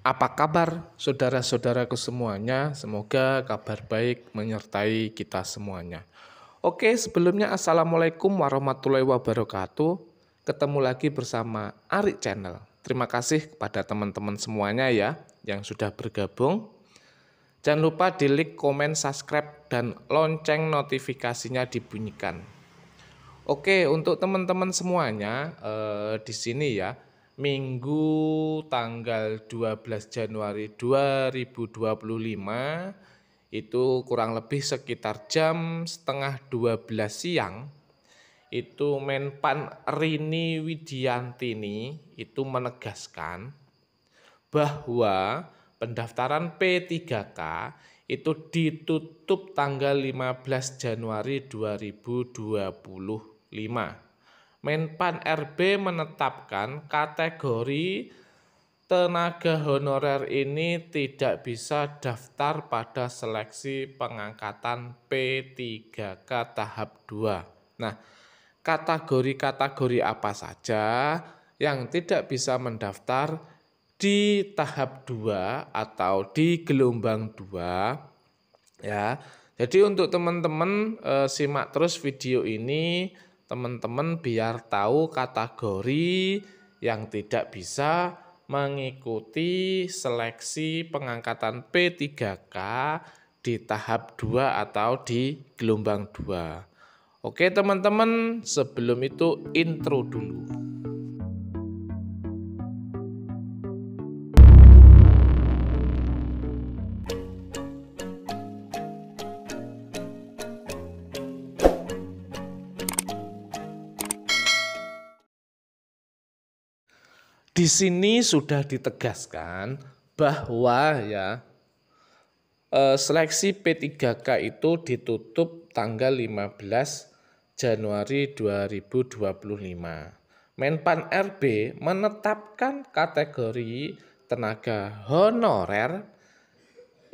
Apa kabar saudara-saudaraku semuanya? Semoga kabar baik menyertai kita semuanya. Oke, sebelumnya Assalamualaikum warahmatullahi wabarakatuh. Ketemu lagi bersama Ari Channel. Terima kasih kepada teman-teman semuanya ya yang sudah bergabung. Jangan lupa di like, komen, subscribe, dan lonceng notifikasinya dibunyikan. Oke, untuk teman-teman semuanya di sini ya, Minggu tanggal 12 Januari 2025 itu kurang lebih sekitar jam setengah 12 siang itu Menpan Rini Widiantini itu menegaskan bahwa pendaftaran P3K itu ditutup tanggal 15 Januari 2025. Menpan RB menetapkan kategori tenaga honorer ini tidak bisa daftar pada seleksi pengangkatan P3K tahap 2. Nah, kategori-kategori apa saja yang tidak bisa mendaftar di tahap 2 atau di gelombang 2 ya. Jadi untuk teman-teman simak terus video ini teman-teman biar tahu kategori yang tidak bisa mengikuti seleksi pengangkatan P3K di tahap 2 atau di gelombang 2. Oke teman-teman, sebelum itu intro dulu. Di sini sudah ditegaskan bahwa ya seleksi P3K itu ditutup tanggal 15 Januari 2025. Menpan RB menetapkan kategori tenaga honorer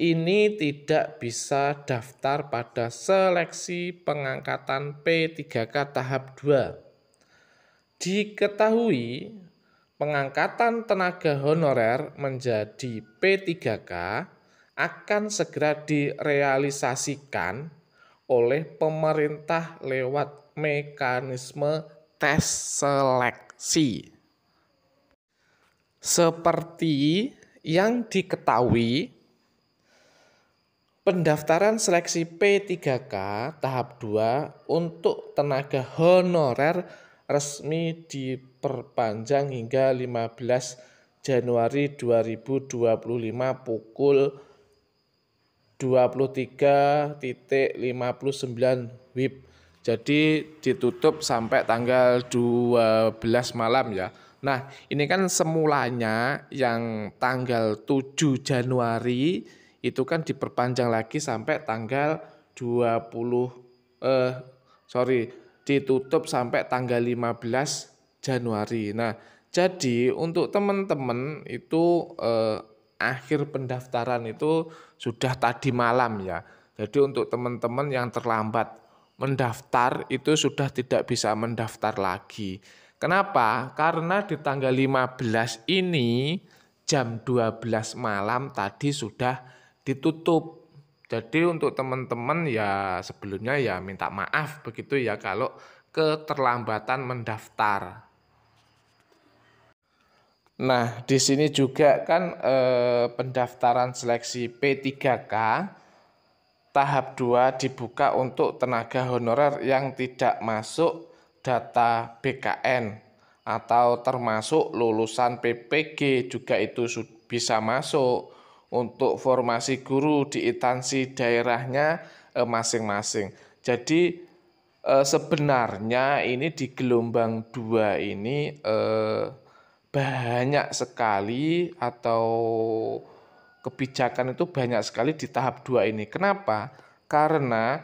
ini tidak bisa daftar pada seleksi pengangkatan P3K tahap 2. Diketahui pengangkatan tenaga honorer menjadi P3K akan segera direalisasikan oleh pemerintah lewat mekanisme tes seleksi. Seperti yang diketahui, pendaftaran seleksi P3K tahap 2 untuk tenaga honorer resmi diperpanjang hingga 15 Januari 2025 pukul 23.59 WIB. Jadi ditutup sampai tanggal 12 malam ya. Nah, ini kan semulanya yang tanggal 7 Januari itu kan diperpanjang lagi sampai tanggal ditutup sampai tanggal 15 Januari. Nah, jadi untuk teman-teman itu akhir pendaftaran itu sudah tadi malam ya. Jadi untuk teman-teman yang terlambat mendaftar itu sudah tidak bisa mendaftar lagi. Kenapa? Karena di tanggal 15 ini jam 12 malam tadi sudah ditutup. Jadi untuk teman-teman ya sebelumnya ya minta maaf begitu ya kalau keterlambatan mendaftar. Nah, di sini juga kan pendaftaran seleksi P3K tahap 2 dibuka untuk tenaga honorer yang tidak masuk data BKN atau termasuk lulusan PPG juga itu bisa masuk untuk formasi guru di instansi daerahnya masing-masing. Jadi sebenarnya ini di gelombang 2 ini banyak sekali atau kebijakan itu banyak sekali di tahap 2 ini. Kenapa? Karena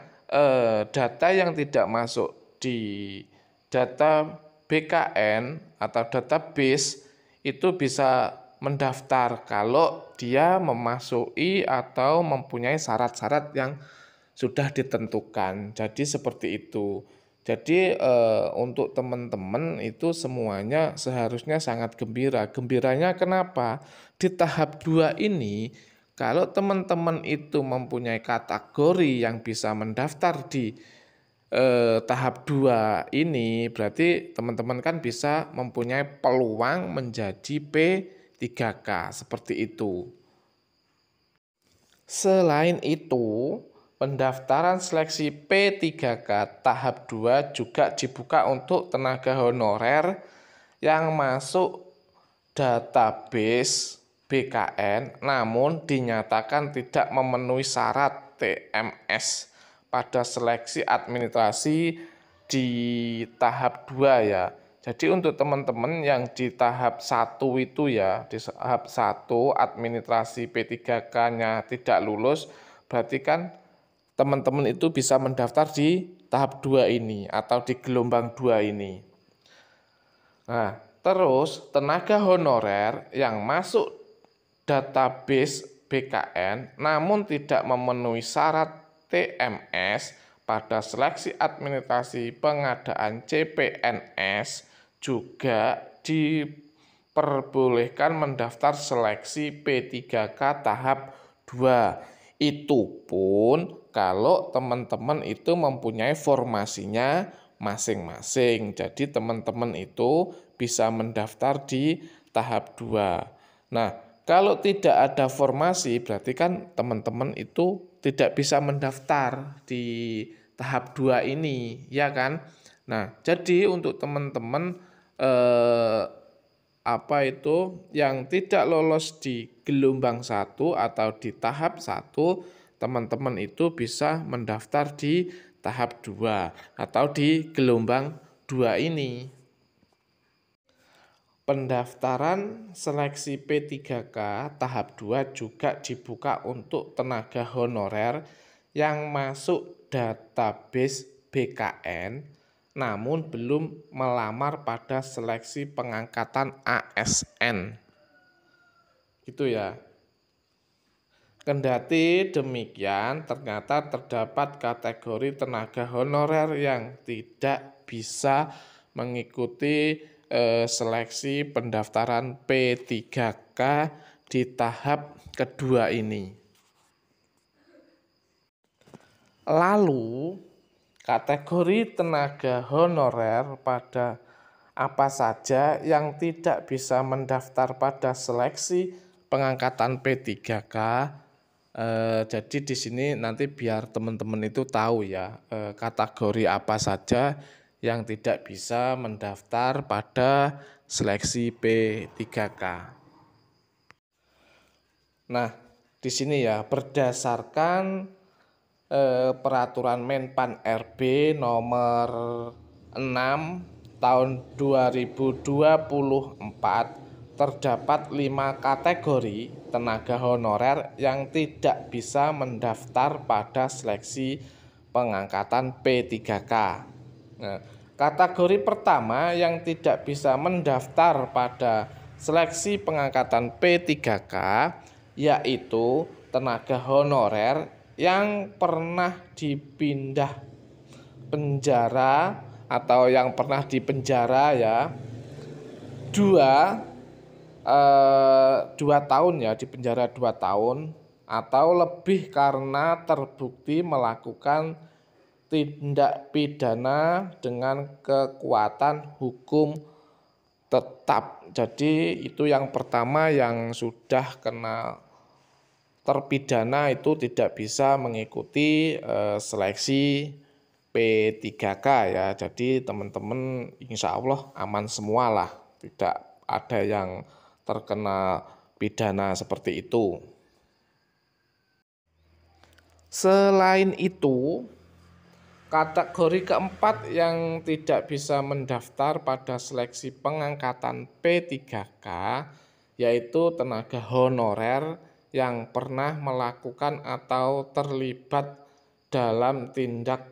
data yang tidak masuk di data BKN atau database itu bisa mendaftar kalau dia memasuki atau mempunyai syarat-syarat yang sudah ditentukan. Jadi seperti itu. Jadi untuk teman-teman itu semuanya seharusnya sangat gembira. Gembiranya kenapa? Di tahap 2 ini kalau teman-teman itu mempunyai kategori yang bisa mendaftar di tahap 2 ini, berarti teman-teman kan bisa mempunyai peluang menjadi P3K seperti itu. Selain itu, pendaftaran seleksi P3K tahap 2 juga dibuka untuk tenaga honorer yang masuk database BKN namun dinyatakan tidak memenuhi syarat TMS pada seleksi administrasi di tahap 2 ya. Jadi untuk teman-teman yang di tahap 1 itu ya, di tahap 1 administrasi P3K-nya tidak lulus, berarti kan teman-teman itu bisa mendaftar di tahap 2 ini atau di gelombang 2 ini. Nah, terus tenaga honorer yang masuk database BKN namun tidak memenuhi syarat TMS pada seleksi administrasi pengadaan CPNS juga diperbolehkan mendaftar seleksi P3K tahap 2. Itu pun kalau teman-teman itu mempunyai formasinya masing-masing. Jadi teman-teman itu bisa mendaftar di tahap 2. Nah, kalau tidak ada formasi berarti kan teman-teman itu tidak bisa mendaftar di tahap 2 ini, ya kan? Nah, jadi untuk teman-teman yang tidak lolos di gelombang 1 atau di tahap 1, teman-teman itu bisa mendaftar di tahap 2 atau di gelombang 2 ini. Pendaftaran seleksi P3K tahap 2 juga dibuka untuk tenaga honorer yang masuk database BKN namun belum melamar pada seleksi pengangkatan ASN. Gitu ya. Kendati demikian, ternyata terdapat kategori tenaga honorer yang tidak bisa mengikuti seleksi pendaftaran P3K di tahap kedua ini. Lalu, kategori tenaga honorer pada apa saja yang tidak bisa mendaftar pada seleksi pengangkatan P3K. Jadi di sini nanti biar teman-teman itu tahu ya kategori apa saja yang tidak bisa mendaftar pada seleksi P3K. Nah, di sini ya berdasarkan peraturan Menpan RB nomor 6 tahun 2024 terdapat 5 kategori tenaga honorer yang tidak bisa mendaftar pada seleksi pengangkatan P3K. Nah, kategori pertama yang tidak bisa mendaftar pada seleksi pengangkatan P3K yaitu tenaga honorer yang pernah dipindah penjara atau yang pernah dipenjara ya 2 tahun ya, dipenjara 2 tahun atau lebih karena terbukti melakukan tindak pidana dengan kekuatan hukum tetap. Jadi itu yang pertama, yang sudah kena terpidana itu tidak bisa mengikuti seleksi P3K ya. Jadi teman-teman insya Allah aman semua lah, tidak ada yang terkena pidana seperti itu. Selain itu, kategori keempat yang tidak bisa mendaftar pada seleksi pengangkatan P3K yaitu tenaga honorer yang pernah melakukan atau terlibat dalam tindak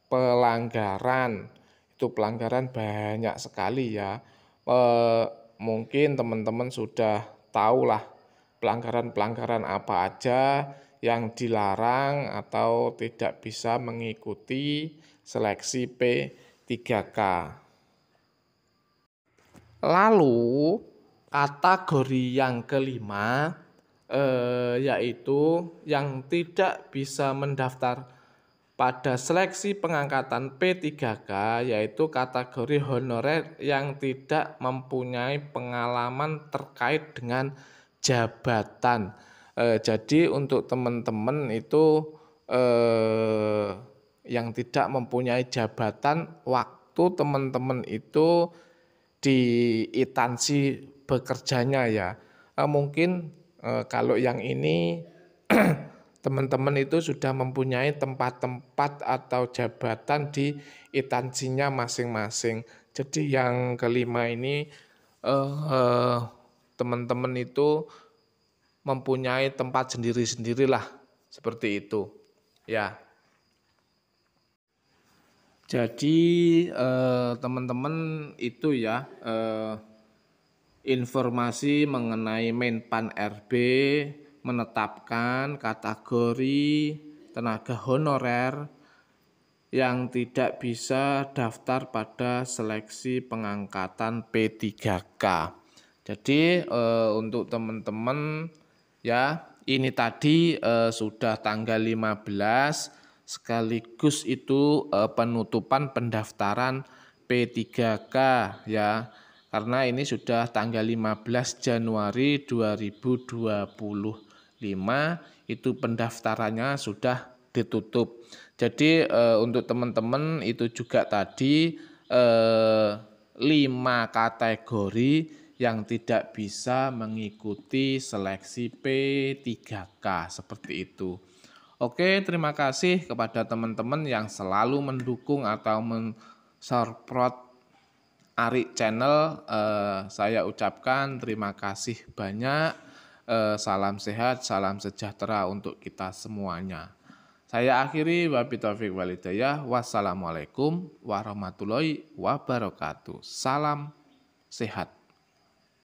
pelanggaran. Itu pelanggaran banyak sekali ya. Mungkin teman-teman sudah tahu lah pelanggaran-pelanggaran apa aja yang dilarang atau tidak bisa mengikuti seleksi P3K. 3K. Lalu kategori yang kelima yaitu yang tidak bisa mendaftar pada seleksi pengangkatan P3K, yaitu kategori honorer yang tidak mempunyai pengalaman terkait dengan jabatan. Jadi untuk teman-teman itu yang tidak mempunyai jabatan waktu teman-teman itu di instansi bekerjanya ya. Mungkin kalau yang ini teman-teman itu sudah mempunyai tempat-tempat atau jabatan di instansinya masing-masing. Jadi yang kelima ini teman-teman itu mempunyai tempat sendiri-sendirilah seperti itu. Ya. Jadi teman-teman itu ya informasi mengenai Menpan RB menetapkan kategori tenaga honorer yang tidak bisa daftar pada seleksi pengangkatan P3K. Jadi untuk teman-teman ya, ini tadi sudah tanggal 15 sekaligus itu penutupan pendaftaran P3K ya. Karena ini sudah tanggal 15 Januari 2025 itu pendaftarannya sudah ditutup. Jadi untuk teman-teman itu juga tadi 5 kategori yang tidak bisa mengikuti seleksi P3K seperti itu. Oke, terima kasih kepada teman-teman yang selalu mendukung atau men-support Ari Channel. Saya ucapkan terima kasih banyak. Salam sehat, salam sejahtera untuk kita semuanya. Saya akhiri, wabillahi taufiq wal hidayah. Wassalamualaikum warahmatullahi wabarakatuh. Salam sehat.